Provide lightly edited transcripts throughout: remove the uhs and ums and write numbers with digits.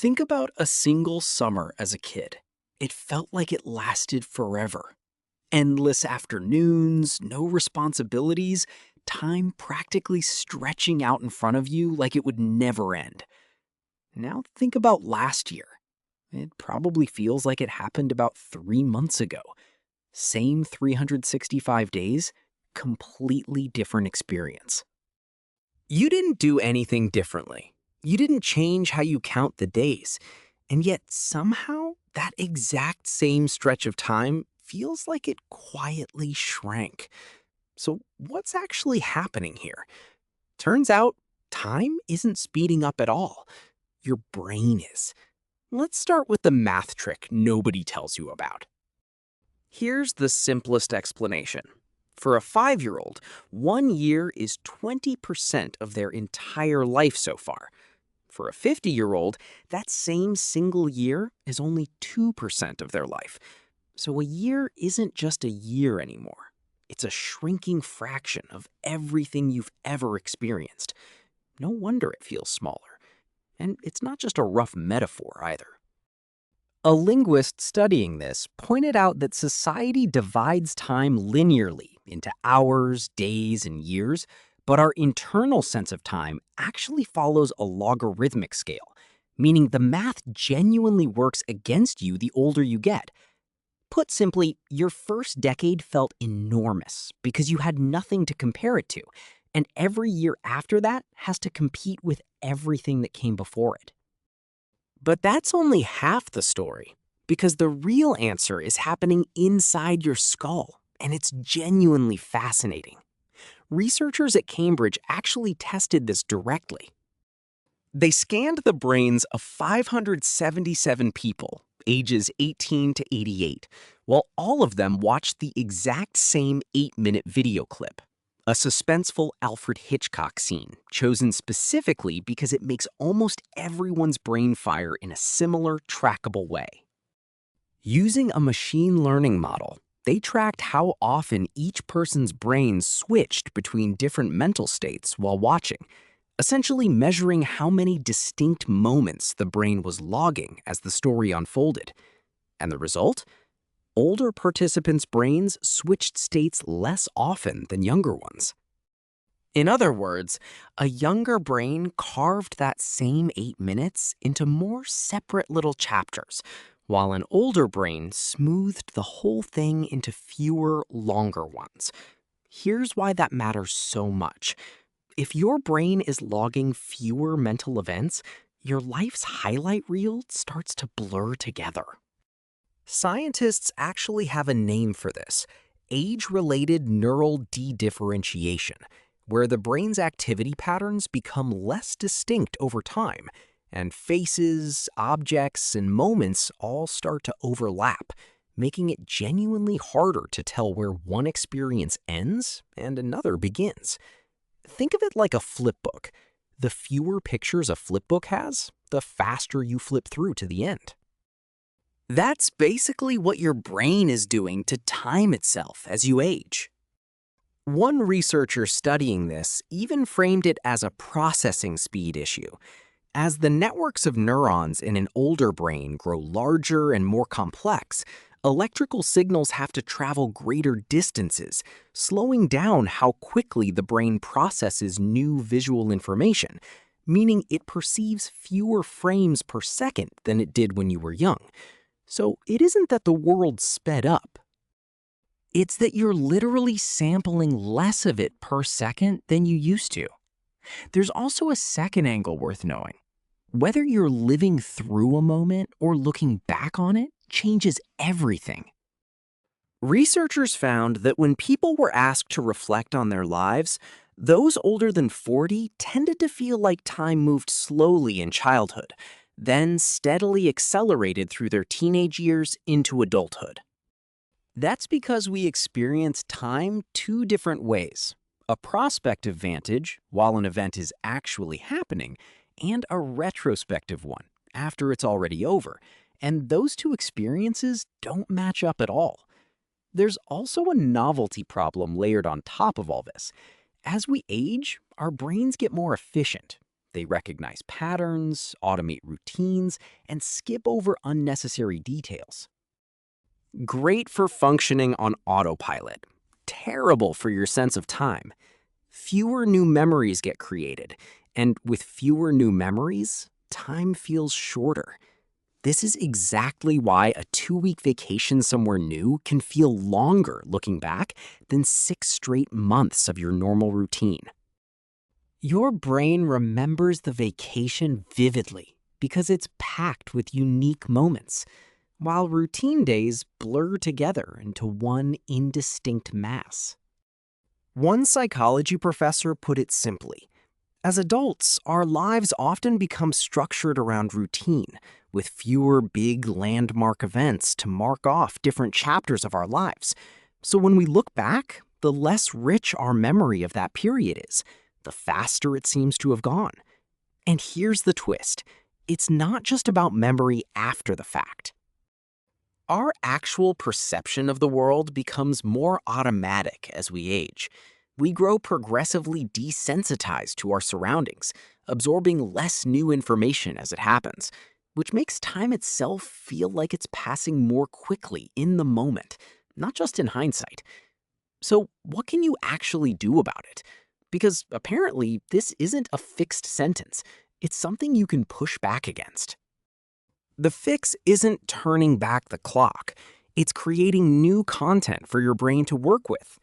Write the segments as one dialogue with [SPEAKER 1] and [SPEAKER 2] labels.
[SPEAKER 1] Think about a single summer as a kid. It felt like it lasted forever. Endless afternoons, no responsibilities, time practically stretching out in front of you like it would never end. Now think about last year. It probably feels like it happened about 3 months ago. Same 365 days, completely different experience. You didn't do anything differently. You didn't change how you count the days. And yet somehow that exact same stretch of time feels like it quietly shrank. So what's actually happening here? Turns out time isn't speeding up at all. Your brain is. Let's start with the math trick nobody tells you about. Here's the simplest explanation. For a 5-year-old, 1 year is 20% of their entire life so far. For a 50-year-old, that same single year is only 2% of their life. So a year isn't just a year anymore. It's a shrinking fraction of everything you've ever experienced. No wonder it feels smaller. And it's not just a rough metaphor either. A linguist studying this pointed out that society divides time linearly into hours, days, and years, but our internal sense of time actually follows a logarithmic scale, meaning the math genuinely works against you the older you get. Put simply, your first decade felt enormous because you had nothing to compare it to, and every year after that has to compete with everything that came before it. But that's only half the story, because the real answer is happening inside your skull, and it's genuinely fascinating. Researchers at Cambridge actually tested this directly. They scanned the brains of 577 people, ages 18 to 88, while all of them watched the exact same 8-minute video clip. A suspenseful Alfred Hitchcock scene, chosen specifically because it makes almost everyone's brain fire in a similar, trackable way. Using a machine learning model, they tracked how often each person's brain switched between different mental states while watching, essentially measuring how many distinct moments the brain was logging as the story unfolded. And the result? Older participants' brains switched states less often than younger ones. In other words, a younger brain carved that same 8 minutes into more separate little chapters, while an older brain smoothed the whole thing into fewer, longer ones. Here's why that matters so much. If your brain is logging fewer mental events, your life's highlight reel starts to blur together. Scientists actually have a name for this: age-related neural dedifferentiation, where the brain's activity patterns become less distinct over time, and faces, objects, and moments all start to overlap, making it genuinely harder to tell where one experience ends and another begins. Think of it like a flipbook. The fewer pictures a flipbook has, the faster you flip through to the end. That's basically what your brain is doing to time itself as you age. One researcher studying this even framed it as a processing speed issue. As the networks of neurons in an older brain grow larger and more complex, electrical signals have to travel greater distances, slowing down how quickly the brain processes new visual information, meaning it perceives fewer frames per second than it did when you were young. So it isn't that the world sped up. It's that you're literally sampling less of it per second than you used to. There's also a second angle worth knowing. Whether you're living through a moment or looking back on it changes everything. Researchers found that when people were asked to reflect on their lives, those older than 40 tended to feel like time moved slowly in childhood, then steadily accelerated through their teenage years into adulthood. That's because we experience time two different ways: a prospective vantage, while an event is actually happening, and a retrospective one, after it's already over. And those two experiences don't match up at all. There's also a novelty problem layered on top of all this. As we age, our brains get more efficient. They recognize patterns, automate routines, and skip over unnecessary details. Great for functioning on autopilot. Terrible for your sense of time. Fewer new memories get created, and with fewer new memories, time feels shorter. This is exactly why a 2-week vacation somewhere new can feel longer looking back than 6 straight months of your normal routine. Your brain remembers the vacation vividly because it's packed with unique moments, while routine days blur together into one indistinct mass. One psychology professor put it simply: as adults, our lives often become structured around routine, with fewer big landmark events to mark off different chapters of our lives. So when we look back, the less rich our memory of that period is, the faster it seems to have gone. And here's the twist: it's not just about memory after the fact. Our actual perception of the world becomes more automatic as we age. We grow progressively desensitized to our surroundings, absorbing less new information as it happens, which makes time itself feel like it's passing more quickly in the moment, not just in hindsight. So, what can you actually do about it? Because apparently, this isn't a fixed sentence. It's something you can push back against. The fix isn't turning back the clock. It's creating new content for your brain to work with.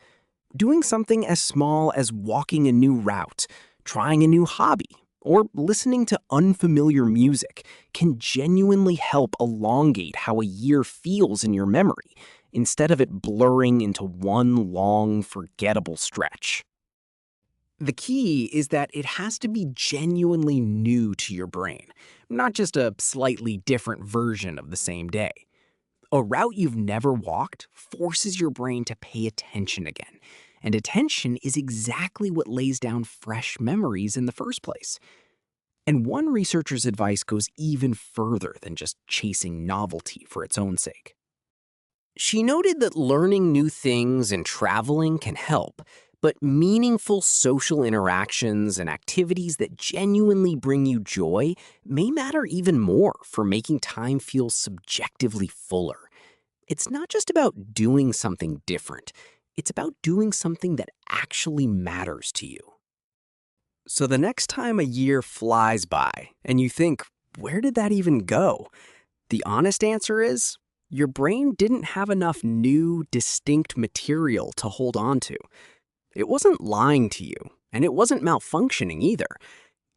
[SPEAKER 1] Doing something as small as walking a new route, trying a new hobby, or listening to unfamiliar music can genuinely help elongate how a year feels in your memory, instead of it blurring into one long, forgettable stretch. The key is that it has to be genuinely new to your brain, not just a slightly different version of the same day. A route you've never walked forces your brain to pay attention again, and attention is exactly what lays down fresh memories in the first place. And one researcher's advice goes even further than just chasing novelty for its own sake. She noted that learning new things and traveling can help, but meaningful social interactions and activities that genuinely bring you joy may matter even more for making time feel subjectively fuller. It's not just about doing something different. It's about doing something that actually matters to you. So the next time a year flies by and you think, where did that even go? The honest answer is, your brain didn't have enough new, distinct material to hold on to. It wasn't lying to you, and it wasn't malfunctioning either.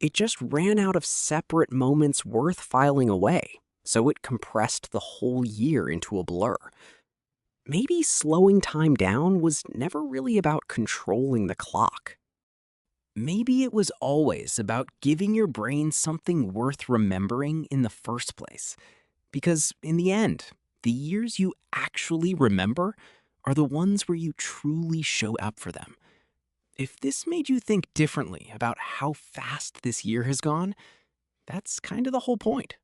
[SPEAKER 1] It just ran out of separate moments worth filing away, so it compressed the whole year into a blur. Maybe slowing time down was never really about controlling the clock. Maybe it was always about giving your brain something worth remembering in the first place. Because in the end, the years you actually remember are the ones where you truly show up for them. If this made you think differently about how fast this year has gone, that's kind of the whole point.